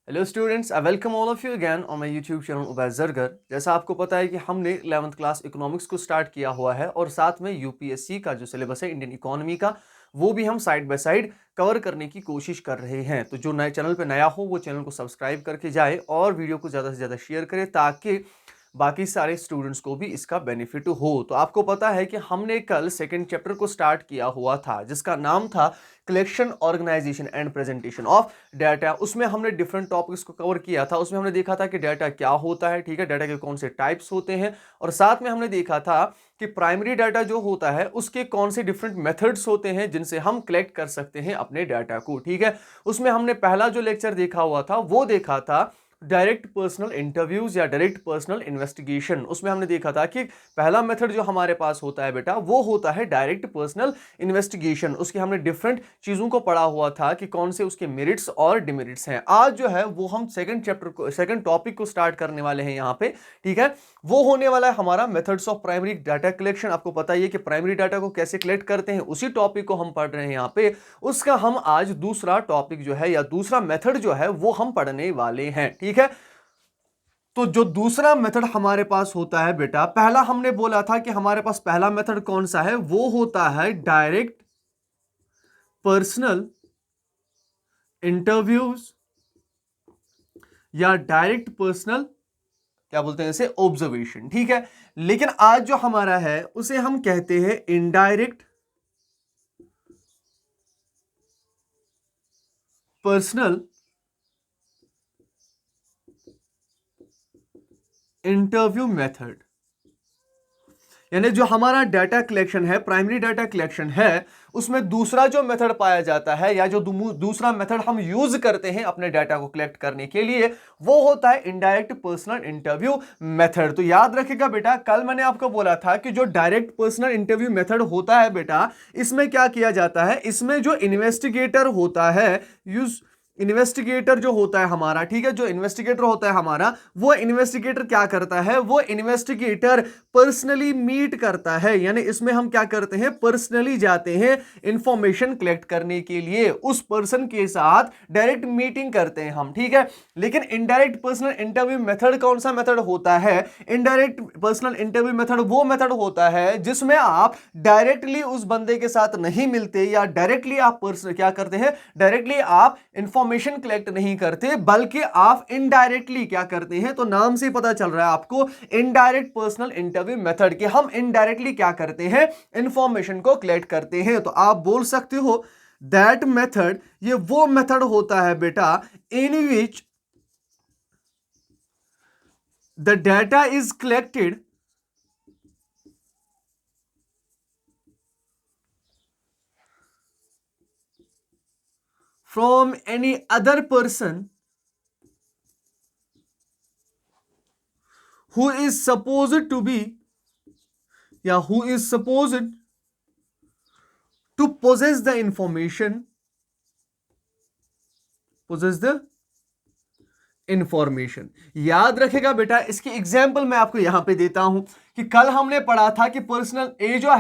Hello students, I welcome all of you again on my YouTube channel Ubaid Zargar. जैसा आपको पता है कि हमने 11th क्लास इकोनॉमिक्स को स्टार्ट किया हुआ है और साथ में यूपीएससी का जो सिलेबस है इंडियन इकोनॉमी का, वो भी हम साइड बाय साइड कवर करने की कोशिश कर रहे हैं। तो जो नए चैनल पे नया हो वो चैनल को सब्सक्राइब करके जाए और वीडियो को ज़्यादा से ज़्यादा शेयर करें ताकि बाकी सारे स्टूडेंट्स को भी इसका बेनिफिट हो। तो आपको पता है कि हमने कल सेकंड चैप्टर को स्टार्ट किया हुआ था जिसका नाम था collection, organization and presentation of data. उसमें हमने डिफरेंट टॉपिक्स को कवर किया था। उसमें हमने देखा था कि डाटा क्या होता है, ठीक है, डाटा के कौन से टाइप्स होते हैं, और साथ में हमने देखा था कि प्राइमरी डाटा जो होता है उसके कौन से डिफरेंट मेथड्स होते हैं जिनसे हम कलेक्ट कर सकते हैं अपने डाटा को, ठीक है। उसमें हमने पहला जो लेक्चर देखा हुआ था वो देखा था डायरेक्ट पर्सनल इंटरव्यूज या डायरेक्ट पर्सनल इन्वेस्टिगेशन। उसमें हमने देखा था कि पहला मेथड जो हमारे पास होता है बेटा वो होता है डायरेक्ट पर्सनल इन्वेस्टिगेशन। उसके हमने डिफरेंट चीजों को पढ़ा हुआ था कि कौन से उसके मेरिट्स और डिमेरिट्स हैं। आज जो है वो हम सेकंड चैप्टर को, सेकंड टॉपिक को स्टार्ट करने वाले हैं यहाँ पे, ठीक है। वो होने वाला है हमारा methods of primary data collection. आपको पता ही है कि प्राइमरी डाटा को कैसे कलेक्ट करते हैं, उसी टॉपिक को हम पढ़ रहे हैं यहाँ पे। उसका हम आज दूसरा टॉपिक जो है या दूसरा मेथड जो है वो हम पढ़ने वाले हैं, ठीक है। तो जो दूसरा मेथड हमारे पास होता है बेटा, पहला हमने बोला था कि हमारे पास पहला मेथड कौन सा है, वो होता है डायरेक्ट पर्सनल इंटरव्यूज या डायरेक्ट पर्सनल, क्या बोलते हैं इसे, ऑब्जर्वेशन, ठीक है। लेकिन आज जो हमारा है उसे हम कहते हैं इनडायरेक्ट पर्सनल इंटरव्यू मेथड। यानी जो हमारा डाटा कलेक्शन है, प्राइमरी डाटा कलेक्शन है, उसमें दूसरा जो मेथड पाया जाता है या जो दूसरा मेथड हम यूज करते हैं अपने डाटा को कलेक्ट करने के लिए, वो होता है इनडायरेक्ट पर्सनल इंटरव्यू मेथड। तो याद रखिएगा बेटा, कल मैंने आपको बोला था कि जो डायरेक्ट पर्सनल इंटरव्यू मेथड होता है बेटा, इसमें क्या किया जाता है, इसमें जो इन्वेस्टिगेटर होता है, इन्वेस्टिगेटर जो होता है हमारा, ठीक है, जो इन्वेस्टिगेटर होता है हमारा, वो इन्वेस्टिगेटर क्या करता है, वो इन्वेस्टिगेटर पर्सनली मीट करता है। यानी इसमें हम क्या करते हैं, पर्सनली जाते हैं इंफॉर्मेशन कलेक्ट करने के लिए, उस पर्सन के साथ डायरेक्ट मीटिंग करते हैं हम, ठीक है। लेकिन इनडायरेक्ट पर्सनल इंटरव्यू मेथड कौन सा मेथड होता है, इनडायरेक्ट पर्सनल इंटरव्यू मेथड वो मेथड होता है जिसमें आप डायरेक्टली उस बंदे के साथ नहीं मिलते या डायरेक्टली आप क्या करते हैं, डायरेक्टली आप इंफॉर्मेशन कलेक्ट नहीं करते, बल्कि आप इनडायरेक्टली क्या करते हैं। तो नाम से पता चल रहा है आपको इनडायरेक्ट पर्सनल इंटरव्यू मेथड के हम इनडायरेक्टली क्या करते हैं, इंफॉर्मेशन को कलेक्ट करते हैं। तो आप बोल सकते हो दैट मेथड, ये वो मेथड होता है बेटा in which the data is collected from any other person who is supposed to be, who is supposed to possess the information, possess the information. याद रखेगा बेटा, इसकी एग्जाम्पल मैं आपको यहां पे देता हूं कि कल हमने पढ़ा था कि पर्सन ए जो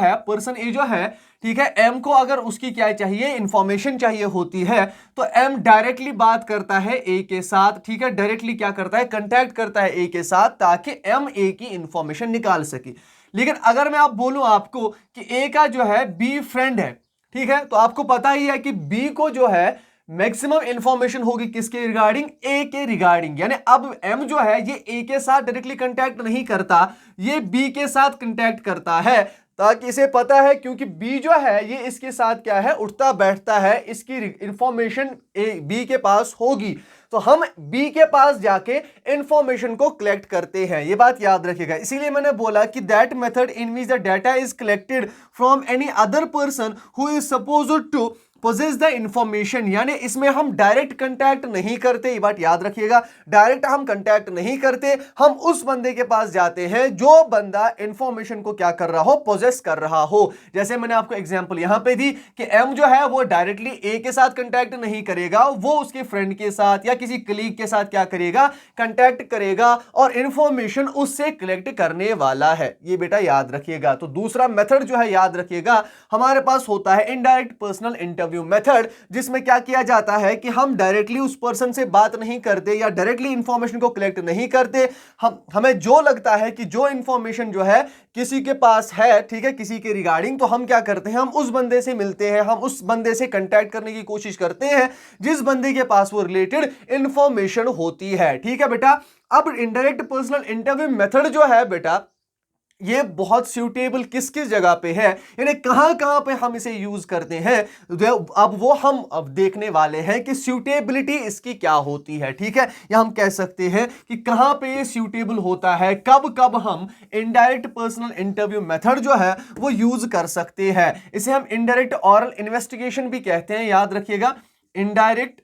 है, ठीक है, एम को अगर उसकी क्या चाहिए, इंफॉर्मेशन चाहिए होती है, तो एम डायरेक्टली बात करता है ए के साथ, ठीक है, डायरेक्टली क्या करता है, कंटैक्ट करता है ए के साथ ताकि एम ए की इंफॉर्मेशन निकाल सके। लेकिन अगर मैं आप बोलूं आपको कि ए का जो है बी फ्रेंड है, ठीक है, तो आपको पता ही है कि बी को जो है मैक्सिमम इंफॉर्मेशन होगी किसके रिगार्डिंग, ए के रिगार्डिंग। यानी अब एम जो है ये ए के साथ डायरेक्टली कांटेक्ट नहीं करता, ये बी के साथ कांटेक्ट करता है ताकि इसे पता है, क्योंकि बी जो है ये इसके साथ क्या है, उठता बैठता है, इसकी इंफॉर्मेशन बी के पास होगी, तो हम बी के पास जाके इंफॉर्मेशन को कलेक्ट करते हैं। ये बात याद रखिएगा। इसीलिए मैंने बोला कि that method in which the data is collected from any other person who is supposed to possess the information. यानी इसमें हम डायरेक्ट कंटैक्ट नहीं करते, ये बात याद रखिएगा, डायरेक्ट हम कंटैक्ट नहीं करते, हम उस बंदे के पास जाते हैं जो बंदा इंफॉर्मेशन को क्या कर रहा हो, पोजेस कर रहा हो। जैसे मैंने आपको एग्जांपल यहां पे दी कि एम जो है वो डायरेक्टली ए के साथ कंटैक्ट नहीं करेगा, वो उसके फ्रेंड के साथ या किसी कलीग के साथ क्या करेगा, कंटैक्ट करेगा और इंफॉर्मेशन उससे कलेक्ट करने वाला है। ये बेटा याद रखिएगा। तो दूसरा मेथड जो है याद रखिएगा हमारे पास होता है indirect personal interview interview method, जिसमें क्या किया जाता है कि हम डायरेक्टली उस पर्सन से बात नहीं करते या डायरेक्टली इंफॉर्मेशन को कलेक्ट नहीं करते। हमें जो लगता है कि जो इंफॉर्मेशन जो है किसी के पास है, ठीक है, किसी के रिगार्डिंग, तो हम क्या करते हैं, हम उस बंदे से मिलते हैं, हम उस बंदे से कांटेक्ट करने की कोशिश करते हैं जिस बंदे के पास वो रिलेटेड इंफॉर्मेशन होती है। ठीक है बेटा। अब इनडायरेक्ट पर्सनल इंटरव्यू मेथड जो है बेटा, ये बहुत सूटेबल किस किस जगह पे है, यानी कहां कहां पे हम इसे यूज करते हैं, अब वो हम अब देखने वाले हैं कि सूटेबिलिटी इसकी क्या होती है। ठीक है, या हम कह सकते हैं कि कहां पे ये सूटेबल होता है, कब कब हम इनडायरेक्ट पर्सनल इंटरव्यू मेथड जो है वो यूज कर सकते हैं। इसे हम इनडायरेक्ट ऑरल इन्वेस्टिगेशन भी कहते हैं, याद रखिएगा, इनडायरेक्ट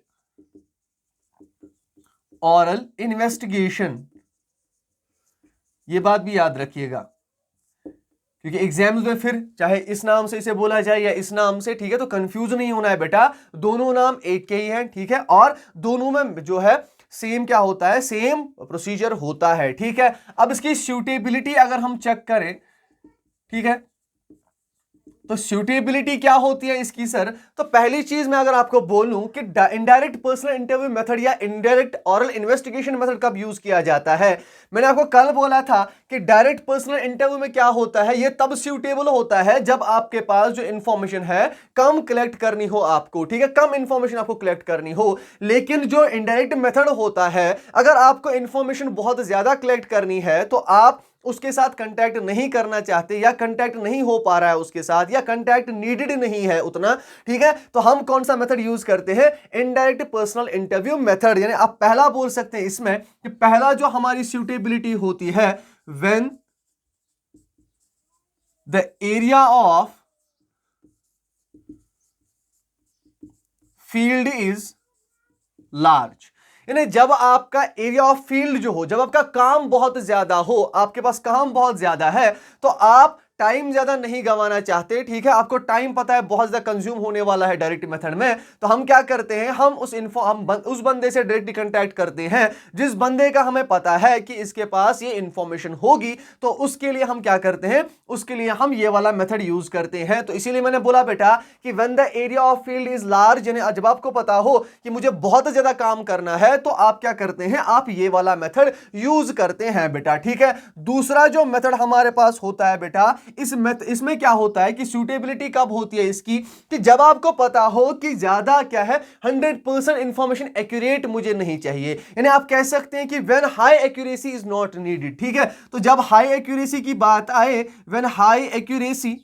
ऑरल इन्वेस्टिगेशन, ये बात भी याद रखिएगा, क्योंकि एग्जाम्स में फिर चाहे इस नाम से इसे बोला जाए या इस नाम से, ठीक है, तो कंफ्यूज नहीं होना है बेटा, दोनों नाम एक के ही हैं। ठीक है, और दोनों में जो है सेम क्या होता है, सेम प्रोसीजर होता है। ठीक है, अब इसकी सूटेबिलिटी अगर हम चेक करें, ठीक है, तो सूटेबिलिटी क्या होती है इसकी सर, तो पहली चीज मैं अगर आपको बोलूं कि इनडायरेक्ट पर्सनल इंटरव्यू मेथड या इनडायरेक्ट ऑरल इन्वेस्टिगेशन मेथड कब यूज किया जाता है, मैंने आपको कल बोला था कि डायरेक्ट पर्सनल इंटरव्यू में क्या होता है, ये तब सूटेबल होता है जब आपके पास जो इंफॉर्मेशन है कम कलेक्ट करनी हो आपको। ठीक है, कम इंफॉर्मेशन आपको कलेक्ट करनी हो। लेकिन जो इनडायरेक्ट मेथड होता है, अगर आपको इंफॉर्मेशन बहुत ज्यादा कलेक्ट करनी है तो आप उसके साथ कांटेक्ट नहीं करना चाहते या कांटेक्ट नहीं हो पा रहा है उसके साथ, या कांटेक्ट नीडेड नहीं है उतना, ठीक है, तो हम कौन सा मेथड यूज करते हैं, इनडायरेक्ट पर्सनल इंटरव्यू मेथड। यानी आप पहला बोल सकते हैं इसमें कि पहला जो हमारी सूटेबिलिटी होती है, when the area of field is large, यानी जब आपका एरिया ऑफ फील्ड जो हो, जब आपका काम बहुत ज्यादा हो, आपके पास काम बहुत ज्यादा है, तो आप टाइम ज्यादा नहीं गंवाना चाहते। ठीक है, आपको टाइम पता है बहुत ज्यादा कंज्यूम होने वाला है डायरेक्ट मेथड में, तो हम क्या करते हैं, हम उस बंदे से डायरेक्टली कांटेक्ट करते हैं जिस बंदे का हमें पता है कि इसके पास ये इंफॉर्मेशन होगी, तो उसके लिए हम क्या करते हैं, उसके लिए हम ये वाला मेथड यूज करते हैं। तो इसीलिए मैंने बोला बेटा कि when the area of field is large, यानी जब आपको पता हो कि मुझे बहुत ज्यादा काम करना है, तो आप क्या करते हैं, आप ये वाला मेथड यूज करते हैं बेटा। ठीक है, दूसरा जो मेथड हमारे पास होता है बेटा, इसमें क्या होता है कि सूटेबिलिटी कब होती है इसकी, कि जब आपको पता हो कि ज्यादा क्या है, 100% इंफॉर्मेशन एक्यूरेट मुझे नहीं चाहिए, यानी आप कह सकते हैं कि when high accuracy is not needed. ठीक है, तो जब हाई एक्यूरेसी की बात आए, when high accuracy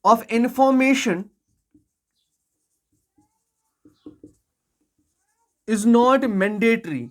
of information is not mandatory,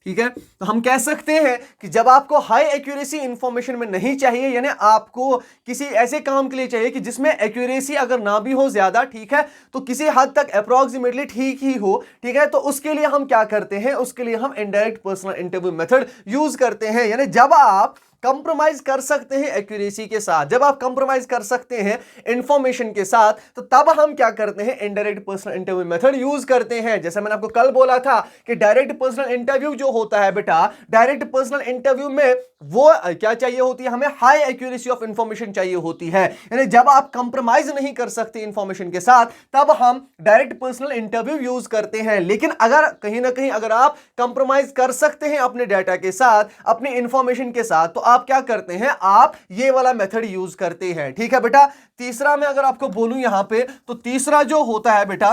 ठीक है, तो हम कह सकते हैं कि जब आपको हाई एक्यूरेसी इंफॉर्मेशन में नहीं चाहिए, यानी आपको किसी ऐसे काम के लिए चाहिए कि जिसमें एक्यूरेसी अगर ना भी हो ज्यादा, ठीक है, तो किसी हद तक अप्रोक्सीमेटली ठीक ही हो, ठीक है, तो उसके लिए हम क्या करते हैं, उसके लिए हम indirect personal interview method use करते हैं। यानी जब आप कंप्रोमाइज कर सकते हैं एक्यूरेसी के साथ, जब आप कंप्रोमाइज कर सकते हैं इंफॉर्मेशन के साथ, तो तब हम क्या करते हैं, indirect personal interview method use करते हैं। जैसे मैंने आपको कल बोला था कि डायरेक्ट पर्सनल इंटरव्यू जो होता है बेटा, डायरेक्ट पर्सनल इंटरव्यू में वो क्या चाहिए होती है, हमें हाई एक्यूरेसी ऑफ इंफॉर्मेशन चाहिए होती है। यानी जब आप कंप्रोमाइज नहीं कर सकते इंफॉर्मेशन के साथ, तब हम डायरेक्ट पर्सनल इंटरव्यू यूज करते हैं। लेकिन अगर कहीं ना कहीं अगर आप कंप्रोमाइज कर सकते हैं अपने डाटा के साथ, अपने इंफॉर्मेशन के साथ, तो आप क्या करते हैं, आप ये वाला मेथड यूज करते हैं। ठीक है बेटा, तीसरा मैं अगर आपको बोलूं यहां पे, तो तीसरा जो होता है बेटा,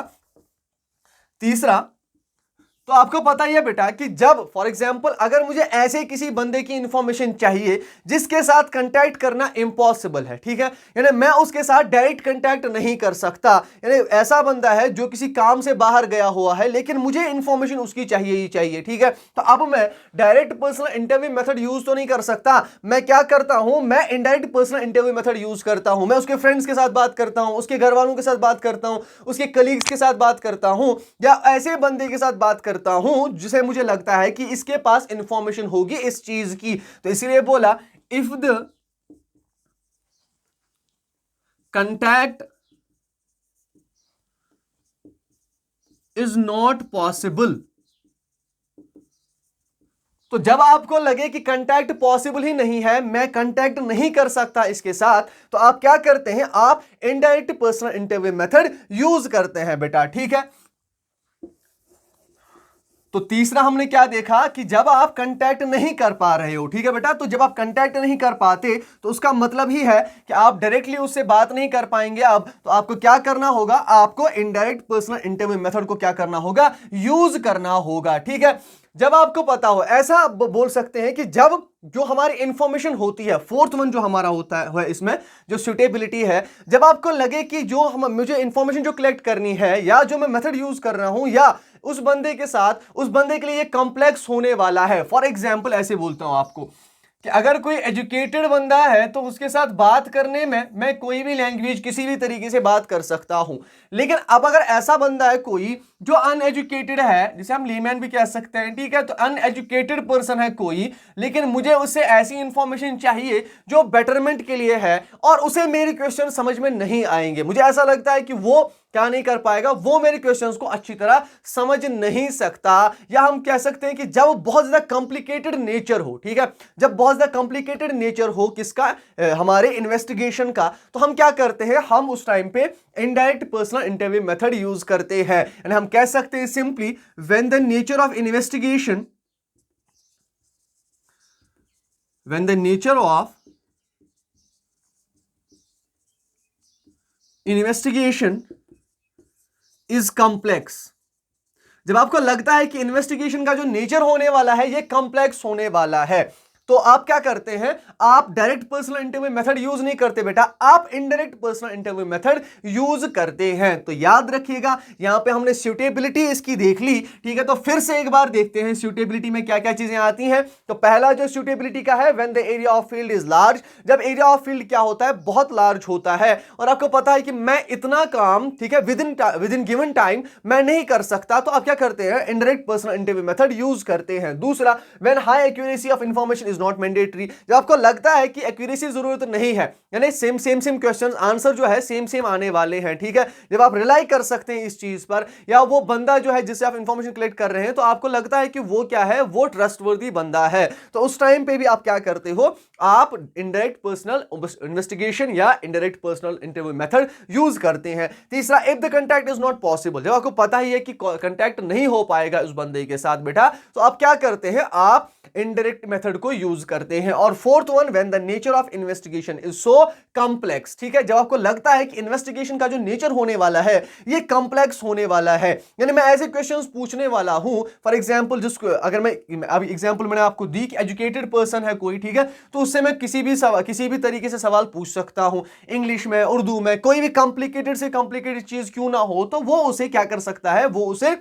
तीसरा तो आपको पता ही है बेटा कि जब फॉर एग्जांपल अगर मुझे ऐसे किसी बंदे की इंफॉर्मेशन चाहिए जिसके साथ कांटेक्ट करना इम्पॉसिबल है, ठीक है, यानी मैं उसके साथ डायरेक्ट कांटेक्ट नहीं कर सकता, यानी ऐसा बंदा है जो किसी काम से बाहर गया हुआ है लेकिन मुझे इंफॉर्मेशन उसकी चाहिए ही चाहिए, ठीक है, तो अब मैं direct personal interview method use तो नहीं कर सकता, मैं क्या करता हूं, मैं indirect personal interview method use करता हूं। मैं उसके फ्रेंड्स के साथ बात करता हूं, उसके घर वालों के साथ बात करता हूं, उसके कलीग्स के साथ बात करता हूं, या ऐसे बंदे के साथ बात करता हूं जिसे मुझे लगता है कि इसके पास इंफॉर्मेशन होगी इस चीज की। तो इसलिए बोला if the contact is not possible तो जब आपको लगे कि कांटेक्ट पॉसिबल ही नहीं है, मैं कांटेक्ट नहीं कर सकता इसके साथ, तो आप क्या करते हैं, आप indirect personal interview method use करते हैं बेटा, ठीक है। तो तीसरा हमने क्या देखा कि जब आप कांटेक्ट नहीं कर पा रहे हो, ठीक है बेटा, तो जब आप कांटेक्ट नहीं कर पाते तो उसका मतलब ही है कि आप डायरेक्टली उससे बात नहीं कर पाएंगे। अब तो आपको क्या करना होगा, आपको इनडायरेक्ट पर्सनल इंटरव्यू मेथड को क्या करना होगा, यूज करना होगा, ठीक है। जब आपको पता हो, ऐसा आप बोल सकते हैं कि जब जो हमारी इंफॉर्मेशन होती है, फोर्थ वन जो हमारा होता है इसमें जो सुटेबिलिटी है, जब आपको लगे कि जो मुझे इंफॉर्मेशन जो कलेक्ट करनी है या जो मैं मेथड यूज कर रहा हूं या उस बंदे के साथ, उस बंदे के लिए ये कॉम्प्लेक्स होने वाला है। फॉर एग्जाम्पल ऐसे बोलता हूं आपको कि अगर कोई एजुकेटेड बंदा है तो उसके साथ बात करने में मैं कोई भी लैंग्वेज किसी भी तरीके से बात कर सकता हूं। लेकिन अब अगर ऐसा बंदा है कोई जो अनएजुकेटेड है, जिसे हम लेमैन भी कह सकते हैं, ठीक है, तो अनएजुकेटेड पर्सन है कोई, लेकिन मुझे उससे ऐसी इंफॉर्मेशन चाहिए जो बेटरमेंट के लिए है और उसे मेरे क्वेश्चन समझ में नहीं आएंगे, मुझे ऐसा लगता है कि वो क्या नहीं कर पाएगा, वो मेरे क्वेश्चंस को अच्छी तरह समझ नहीं सकता। या हम कह सकते हैं कि जब बहुत ज्यादा कॉम्प्लिकेटेड नेचर हो, ठीक है, जब बहुत ज्यादा कॉम्प्लिकेटेड नेचर हो किसका, हमारे इन्वेस्टिगेशन का, तो हम क्या करते हैं, हम उस टाइम पे indirect personal interview method use करते हैं। यानी हम कह सकते हैं simply, when the nature of investigation, when the nature of investigation is complex, जब आपको लगता है कि इन्वेस्टिगेशन का जो नेचर होने वाला है ये कॉम्प्लेक्स होने वाला है, तो आप क्या करते हैं, आप direct personal interview method use नहीं करते बेटा, आप indirect personal interview method use करते हैं। तो याद रखिएगा, यहां पे हमने सूटेबिलिटी इसकी देख ली, ठीक है। तो फिर से एक बार देखते हैं सूटेबिलिटी में क्या क्या चीजें आती हैं। तो पहला जो सूटेबिलिटी का है, when the area of field is large, जब एरिया ऑफ फील्ड क्या होता है, बहुत लार्ज होता है और आपको पता है कि मैं इतना काम, ठीक है, विद इन गिवन टाइम मैं नहीं कर सकता, तो आप क्या करते हैं, indirect personal interview method use करते हैं। दूसरा, when high accuracy of information is not mandatory, जब आपको लगता है कि एक्यूरेसी जरूरत नहीं है, यानी सेम क्वेश्चन आंसर जो है सेम आने वाले हैं, ठीक है, जब आप रिलाई कर सकते हैं इस चीज पर, या वो बंदा जो है जिससे आप इंफॉर्मेशन कलेक्ट कर रहे हैं तो आपको लगता है कि वो क्या है, वो ट्रस्टवर्दी बंदा है, तो उस टाइम पे भी आप क्या करते हो, आप इनडायरेक्ट पर्सनल इन्वेस्टिगेशन या indirect personal interview method use करते हैं। तीसरा, if the contact is not possible, जब आपको पता ही है कि कांटेक्ट नहीं हो पाएगा उस बंदे के साथ बेटा, तो आप क्या करते हैं, आप इनडायरेक्ट मेथड को यूज करते हैं। और fourth one, when the nature of investigation is so complex, ठीक है, जब आपको लगता है कि इन्वेस्टिगेशन का जो नेचर होने वाला है ये कॉम्प्लेक्स होने वाला है, यानी मैं ऐसे क्वेश्चंस पूछने वाला हूं, फॉर एग्जांपल जिसको अगर मैं अभी एग्जांपल मैंने आपको दी कि एजुकेटेड पर्सन है कोई, ठीक है, तो उससे मैं किसी भी तरीके से सवाल पूछ सकता हूं, इंग्लिश में, उर्दू में, कोई भी कॉम्प्लिकेटेड से कॉम्प्लिकेटेड चीज क्यों ना हो, तो वो उसे क्या कर सकता है, वो उसे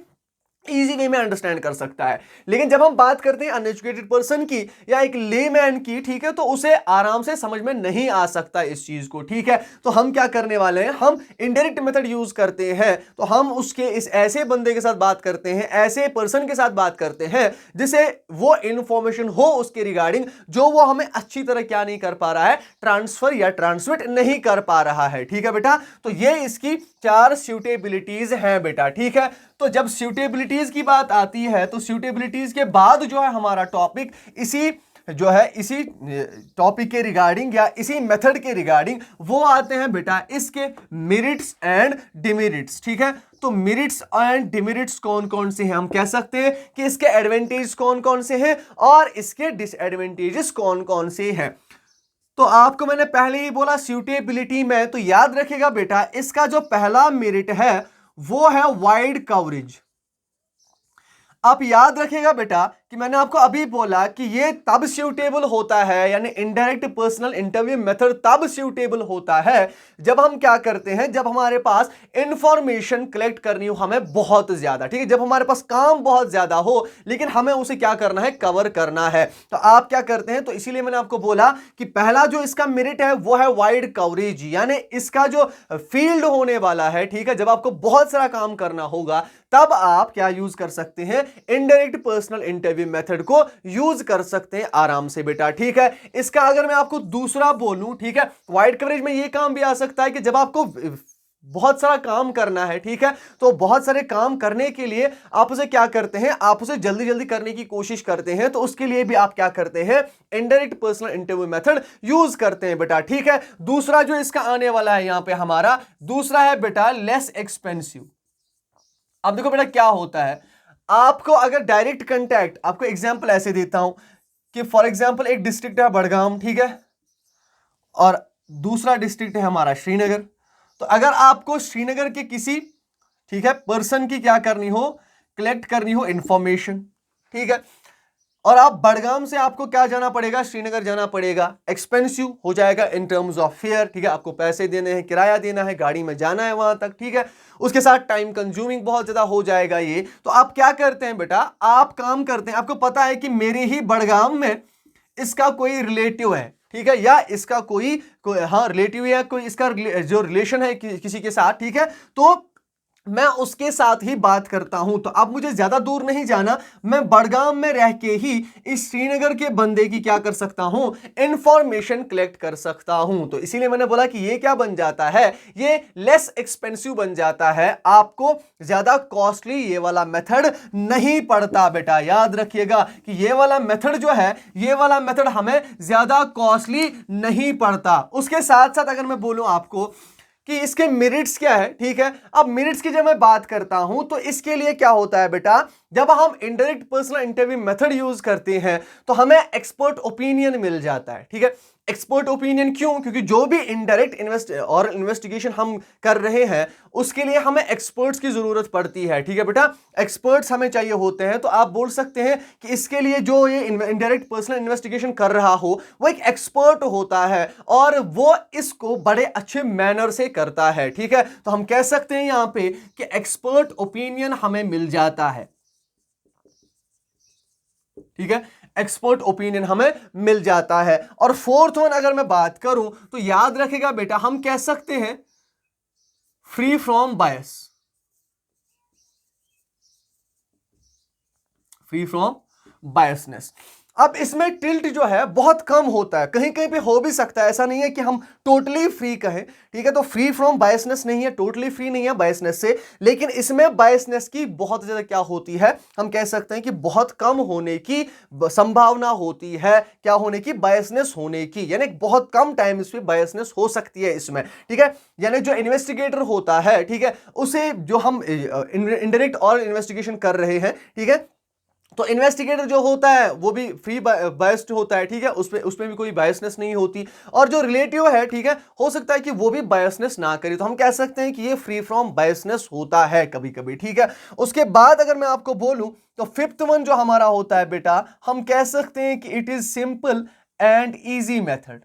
इजी वे में अंडरस्टैंड कर सकता है। लेकिन जब हम बात करते हैं अनएजुकेटेड पर्सन की या एक लेमैन की, ठीक है, तो उसे आराम से समझ में नहीं आ सकता इस चीज को, ठीक है, तो हम क्या करने वाले हैं, हम इनडायरेक्ट मेथड यूज करते हैं। तो हम उसके इस ऐसे बंदे के साथ बात करते हैं, ऐसे पर्सन के साथ बात करते हैं जिसे वो इंफॉर्मेशन हो उसके रिगार्डिंग जो वो हमें अच्छी तरह क्या नहीं कर पा रहा है, ट्रांसफर या ट्रांसमिट नहीं कर पा रहा है, ठीक है बेटा। तो ये इसकी 4 सूटेबिलिटीज हैं बेटा, ठीक है। तो जब सूटेबिलिटीज की बात आती है तो सूटेबिलिटीज के बाद जो है हमारा टॉपिक इसी टॉपिक के रिगार्डिंग या इसी मेथड के रिगार्डिंग वो आते हैं बेटा इसके मेरिट्स एंड डिमेरिट्स, ठीक है। तो मेरिट्स एंड डिमेरिट्स कौन कौन से हैं, हम कह सकते हैं कि इसके एडवांटेज कौन कौन से हैं और इसके डिसएडवांटेजेस कौन कौन से हैं। तो आपको मैंने पहले ही बोला सूटेबिलिटी में, तो याद रखिएगा बेटा इसका जो पहला मेरिट है वो है वाइड कवरेज। आप याद रखिएगा बेटा कि मैंने आपको अभी बोला कि ये तब सूटेबल होता है, यानी इनडायरेक्ट पर्सनल इंटरव्यू मेथड तब सूटेबल होता है जब हम क्या करते हैं, जब हमारे पास इंफॉर्मेशन कलेक्ट करनी हो हमें बहुत ज्यादा, ठीक है, जब हमारे पास काम बहुत ज्यादा हो लेकिन हमें उसे क्या करना है, कवर करना है। तो आप क्या करते हैं, तो इसीलिए मैंने आपको बोला कि पहला जो इसका मेरिट है वो है वाइड कवरेज, यानी इसका जो फील्ड होने वाला है, ठीक है, जब आपको बहुत सारा काम करना होगा तब आप क्या यूज कर सकते हैं, इनडायरेक्ट पर्सनल इंटरव्यू मेथड को यूज कर सकते हैं आराम से बेटा, ठीक है। इसका अगर मैं आपको दूसरा बोलूं, ठीक है, वाइड कवरेज में ये काम भी आ सकता है कि जब आपको बहुत सारा काम करना है, ठीक है। तो बहुत सारे काम करने के लिए आप उसे क्या करते हैं, आप उसे जल्दी जल्दी करने की कोशिश करते हैं, तो उसके लिए भी आप क्या करते हैं, indirect personal interview method use करते हैं बेटा, ठीक है। दूसरा जो इसका आने वाला है यहां पे हमारा दूसरा है बेटा लेस एक्सपेंसिव। अब देखो बेटा क्या होता है, आपको अगर डायरेक्ट कांटेक्ट, आपको एग्जांपल ऐसे देता हूं कि फॉर एग्जांपल एक डिस्ट्रिक्ट है बड़गाम, ठीक है, और दूसरा डिस्ट्रिक्ट है हमारा श्रीनगर। तो अगर आपको श्रीनगर के किसी, ठीक है, पर्सन की क्या करनी हो, कलेक्ट करनी हो इंफॉर्मेशन, ठीक है, और आप बड़गाम से आपको क्या जाना पड़ेगा, श्रीनगर जाना पड़ेगा, एक्सपेंसिव हो जाएगा इन टर्म्स ऑफ फेयर, ठीक है, आपको पैसे देने हैं, किराया देना है, गाड़ी में जाना है वहां तक, ठीक है, उसके साथ टाइम कंज्यूमिंग बहुत ज्यादा हो जाएगा ये। तो आप क्या करते हैं बेटा, आप काम करते हैं, आपको पता है कि मेरे ही बड़गाम में इसका कोई रिलेटिव है, ठीक है, या इसका कोई हाँ रिलेटिव या कोई इसका जो रिलेशन है किसी के साथ, ठीक है, तो मैं उसके साथ ही बात करता हूं। तो अब मुझे ज्यादा दूर नहीं जाना, मैं बड़गाम में रह के ही इस श्रीनगर के बंदे की क्या कर सकता हूं, इंफॉर्मेशन कलेक्ट कर सकता हूं। तो इसीलिए मैंने बोला कि ये क्या बन जाता है, ये लेस एक्सपेंसिव बन जाता है, आपको ज्यादा कॉस्टली ये वाला मेथड नहीं पड़ता बेटा। याद रखिएगा कि ये वाला मेथड जो है, ये वाला मेथड हमें ज्यादा कॉस्टली नहीं पड़ता। उसके साथ साथ अगर मैं बोलूं आपको कि इसके मेरिट्स क्या है, ठीक है, अब मेरिट्स की जब मैं बात करता हूं तो इसके लिए क्या होता है बेटा, जब हम indirect personal interview method use करते हैं तो हमें एक्सपर्ट ओपिनियन मिल जाता है, ठीक है। एक्सपर्ट ओपिनियन क्यों, क्योंकि जो भी इनडायरेक्ट इन्वेस्टिगेशन हम कर रहे हैं उसके लिए हमें एक्सपर्ट्स की जरूरत पड़ती है, ठीक है बेटा, एक्सपर्ट्स हमें चाहिए होते हैं। तो आप बोल सकते हैं कि इसके लिए जो ये इनडायरेक्ट पर्सनल इन्वेस्टिगेशन कर रहा हो वो एक एक्सपर्ट होता है और वो इसको बड़े अच्छे मैनर से करता है, ठीक है। तो हम कह सकते हैं यहां पे कि एक्सपर्ट ओपिनियन हमें मिल जाता है, ठीक है, एक्सपर्ट ओपिनियन हमें मिल जाता है। और फोर्थ वन अगर मैं बात करूं तो याद रखेगा बेटा, हम कह सकते हैं free from bias, free from biasness. अब इसमें टिल्ट जो है बहुत कम होता है, कहीं कहीं पे हो भी सकता है, ऐसा नहीं है कि हम टोटली फ्री कहें, ठीक है। तो फ्री फ्रॉम बायसनेस नहीं है, टोटली फ्री नहीं है बायसनेस से, लेकिन इसमें बायसनेस की बहुत ज्यादा क्या होती है, हम कह सकते हैं कि बहुत कम होने की संभावना होती है, क्या होने की, बायसनेस होने की, यानी बहुत कम टाइम इसमें बायसनेस हो सकती है इसमें, ठीक है। यानी जो इन्वेस्टिगेटर होता है, ठीक है, उसे जो हम इनडायरेक्ट और इन्वेस्टिगेशन कर रहे हैं, ठीक है, तो इन्वेस्टिगेटर जो होता है वो भी फ्री बायस्ड होता है, ठीक है, उसमें भी कोई बायसनेस नहीं होती। और जो रिलेटिव है, ठीक है, हो सकता है कि वो भी बायसनेस ना करे, तो हम कह सकते हैं कि ये फ्री फ्रॉम बायसनेस होता है कभी कभी, ठीक है। उसके बाद अगर मैं आपको बोलूं तो फिफ्थ वन जो हमारा होता है बेटा, हम कह सकते हैं कि it is simple and easy method,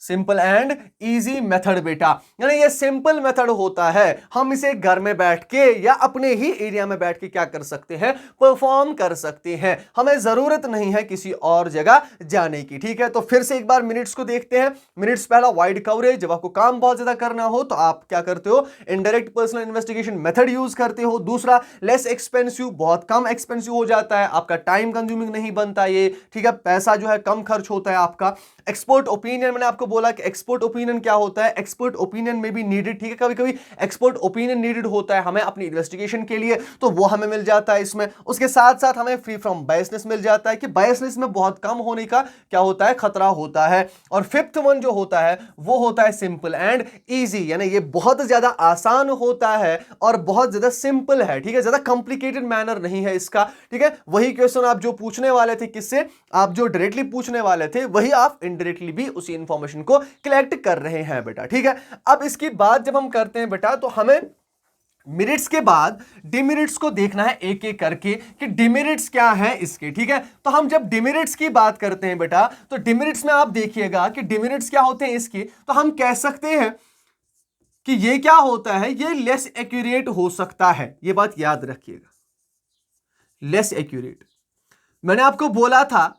simple and easy method बेटा, यानी ये सिंपल मेथड होता है, हम इसे घर में बैठ के या अपने ही एरिया में बैठ के क्या कर सकते हैं, परफॉर्म कर सकते हैं, हमें जरूरत नहीं है किसी और जगह जाने की, ठीक है। तो फिर से एक बार मिनट्स को देखते हैं। मिनट्स पहला वाइड कवरेज, जब आपको काम बहुत ज्यादा करना हो तो आप क्या करते हो, indirect personal investigation method use करते हो। दूसरा लेस एक्सपेंसिव, बहुत कम एक्सपेंसिव हो जाता है, आपका टाइम कंज्यूमिंग नहीं बनता ये, ठीक है, पैसा जो है कम खर्च होता है आपका। एक्सपर्ट ओपिनियन, मैंने आपको बोला कि एक्सपर्ट ओपिनियन क्या होता है, एक्सपर्ट ओपिनियन में भी नीडेड, ठीक है, कभी कभी एक्सपर्ट ओपिनियन नीडेड होता है हमें अपनी इन्वेस्टिगेशन के लिए, तो वो हमें मिल जाता है इसमें। उसके साथ साथ हमें फ्री फ्रॉम बायसनेस मिल जाता है कि बायसनेस में बहुत कम होने का क्या होता है, खतरा होता है। और फिफ्थ वन जो होता है वो होता है सिंपल एंड इजी, यानी ये बहुत ज्यादा आसान होता है और बहुत ज्यादा सिंपल है, ठीक है, ज्यादा कॉम्प्लिकेटेड मैनर नहीं है इसका, ठीक है। वही क्वेश्चन आप जो पूछने वाले थे, किससे, आप जो डायरेक्टली पूछने वाले थे वही आप इनडायरेक्टली भी उसी इंफॉर्मेशन को कलेक्ट कर रहे हैं बेटा, ठीक है। अब इसकी बात जब हम करते हैं बेटा तो हमें मेरिट्स के बाद डिमेरिट्स को देखना है एक एक करके कि डिमेरिट्स क्या है इसके, ठीक है। तो हम जब डिमेरिट्स की बात करते हैं बेटा तो डिमेरिट्स में आप देखिएगा कि डिमेरिट्स क्या होते हैं इसके, तो हम कह सकते हैं कि ये क्या होता है, ये लेस एक्यूरेट हो सकता है, ये बात याद रखिएगा, लेस एक्यूरेट। मैंने आपको बोला था,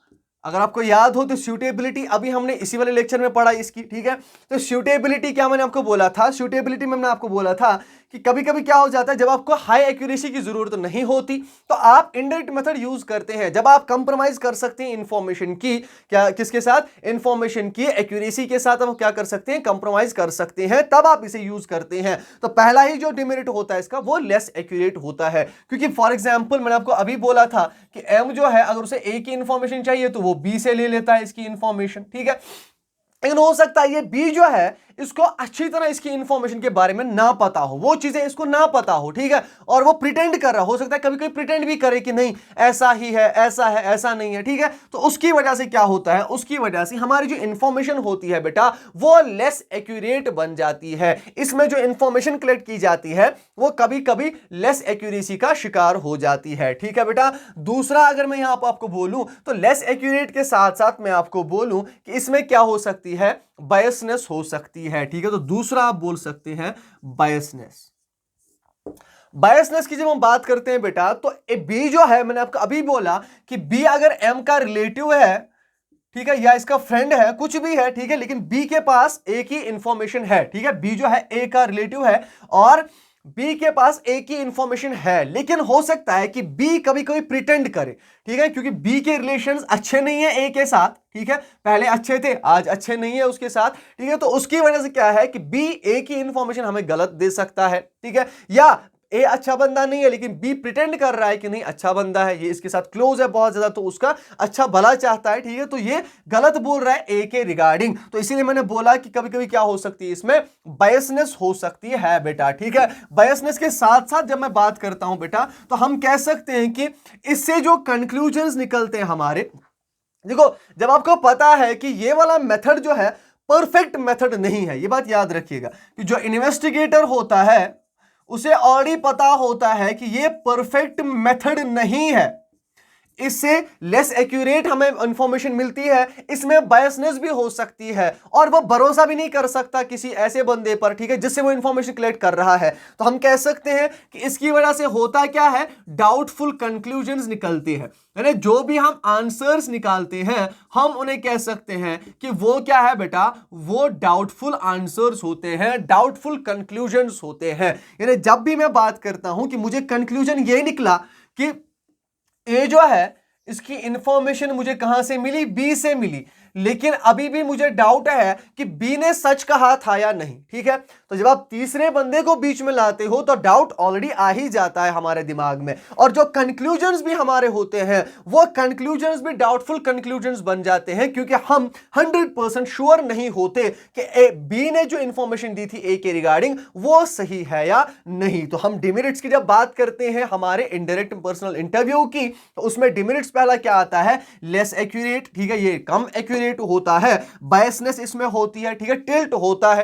अगर आपको याद हो तो सूटेबिलिटी अभी हमने इसी वाले लेक्चर में पढ़ा इसकी, ठीक है। तो सूटेबिलिटी क्या मैंने आपको बोला था, सूटेबिलिटी में मैंने आपको बोला था कि कभी कभी क्या हो जाता है, जब आपको हाई एक्यूरेसी की जरूरत नहीं होती तो आप इनडायरेक्ट मेथड यूज करते हैं। जब आप कंप्रोमाइज कर सकते हैं इंफॉर्मेशन की, क्या किसके साथ, इंफॉर्मेशन की एक्यूरेसी के साथ आप क्या कर सकते हैं, कंप्रोमाइज कर सकते हैं, तब आप इसे यूज करते हैं। तो पहला ही जो डिमेरिट होता है इसका वो लेस एक्यूरेट होता है, क्योंकि फॉर एग्जांपल मैंने आपको अभी बोला था कि एम जो है अगर उसे ए की इंफॉर्मेशन चाहिए तो वो बी से ले लेता है इसकी इंफॉर्मेशन, ठीक है। लेकिन हो सकता है ये बी जो है इसको अच्छी तरह इसकी इंफॉर्मेशन के बारे में ना पता हो, वो चीजें इसको ना पता हो, ठीक है, और वो प्रिटेंड कर रहा हो सकता है, कभी कभी प्रिटेंड भी करे कि नहीं ऐसा ही है, ऐसा नहीं है, ठीक है। तो उसकी वजह से क्या होता है, उसकी वजह से हमारी जो इंफॉर्मेशन होती है बेटा वो लेस एक्यूरेट बन जाती है। इसमें जो इंफॉर्मेशन कलेक्ट की जाती है वो कभी कभी लेस एक्यूरेसी का शिकार हो जाती है, ठीक है बेटा। दूसरा अगर मैं यहां पर आपको बोलूं तो लेस एक्यूरेट के साथ साथ मैं आपको बोलूं कि इसमें क्या हो सकती है, बायसनेस हो सकती है, ठीक है। तो दूसरा आप बोल सकते हैं बायसनेस। बायसनेस की जब हम बात करते हैं बेटा तो बी जो है, मैंने आपको अभी बोला कि बी अगर एम का रिलेटिव है, ठीक है, या इसका फ्रेंड है, कुछ भी है, ठीक है, लेकिन बी के पास ए की इंफॉर्मेशन है, ठीक है, बी जो है ए का रिलेटिव है और बी के पास ए की इंफॉर्मेशन है, लेकिन हो सकता है कि बी कभी कभी प्रिटेंड करे, ठीक है, क्योंकि बी के रिलेशंस अच्छे नहीं है ए के साथ, ठीक है, पहले अच्छे थे आज अच्छे नहीं है उसके साथ, ठीक है। तो उसकी वजह से क्या है कि बी ए की इंफॉर्मेशन हमें गलत दे सकता है, ठीक है, या ए अच्छा बंदा नहीं है लेकिन बी प्रिटेंड कर रहा है कि नहीं अच्छा बंदा है, ये इसके साथ क्लोज है बहुत ज्यादा तो उसका अच्छा भला चाहता है, ठीक है, तो ये गलत बोल रहा है ए के रिगार्डिंग। तो इसीलिए मैंने बोला कि कभी कभी क्या हो सकती है, इसमें बायसनेस हो सकती है बेटा, ठीक है। बायसनेस के साथ साथ जब मैं बात करता हूं बेटा तो हम कह सकते हैं कि इससे जो कंक्लूजन्स निकलते हैं हमारे, देखो जब आपको पता है कि ये वाला मेथड जो है परफेक्ट मेथड नहीं है, ये बात याद रखिएगा कि जो इन्वेस्टिगेटर होता है उसे ऑलरेडी पता होता है कि ये परफेक्ट मेथड नहीं है, इससे लेस एक्यूरेट हमें इंफॉर्मेशन मिलती है, इसमें बायसनेस भी हो सकती है और वो भरोसा भी नहीं कर सकता किसी ऐसे बंदे पर, ठीक है, जिससे वो इंफॉर्मेशन कलेक्ट कर रहा है। तो हम कह सकते हैं कि इसकी वजह से होता क्या है, डाउटफुल कंक्लूजन्स निकलते हैं, यानी जो भी हम आंसर्स निकालते हैं हम उन्हें कह सकते हैं कि वो क्या है बेटा, वो डाउटफुल आंसर्स होते हैं, डाउटफुल कंक्लूजन्स होते हैं। यानी जब भी मैं बात करता हूं कि मुझे कंक्लूजन ये निकला कि ए जो है इसकी इंफॉर्मेशन मुझे कहां से मिली, बी से मिली, लेकिन अभी भी मुझे डाउट है कि बी ने सच कहा था या नहीं, ठीक है। तो जब आप तीसरे बंदे को बीच में लाते हो तो डाउट ऑलरेडी आ ही जाता है हमारे दिमाग में, और जो कंक्लूजन्स भी हमारे होते हैं वो कंक्लूजन्स भी डाउटफुल कंक्लूजन्स बन जाते हैं, क्योंकि हम 100% श्योर नहीं होते कि बी ने जो इंफॉर्मेशन दी थी ए के रिगार्डिंग वो सही है या नहीं। तो हम डिमेरिट्स की जब बात करते हैं हमारे इनडायरेक्ट पर्सनल इंटरव्यू की, तो उसमें डिमेरिट्स पहला क्या आता है, लेस एक्यूरेट, ठीक है, ये कम एक्यूरेट होता है, बायसनेस इसमें होती है, ठीक है, टिल्ट होता है,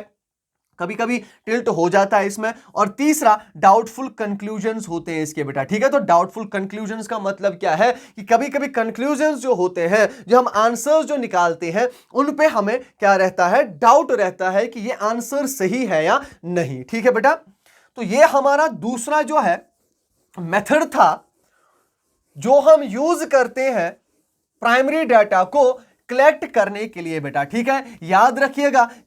कभी कभी टिल्ट हो जाता है इसमें, और तीसरा डाउटफुल कंक्लूजन्स होते हैं इसके बेटा, ठीक है। तो डाउटफुल कंक्लूजन्स का मतलब क्या है कि कभी कभी कंक्लूजन्स जो होते हैं, जो हम आंसर्स जो निकालते हैं उन पे हमें क्या रहता है, डाउट रहता है कि ये आंसर सही है या नहीं, ठीक है बेटा। तो ये हमारा दूसरा जो है मेथड था जो हम यूज करते हैं प्राइमरी डाटा को कलेक्ट करने के लिए बेटा, ठीक है। याद रखिएगा कि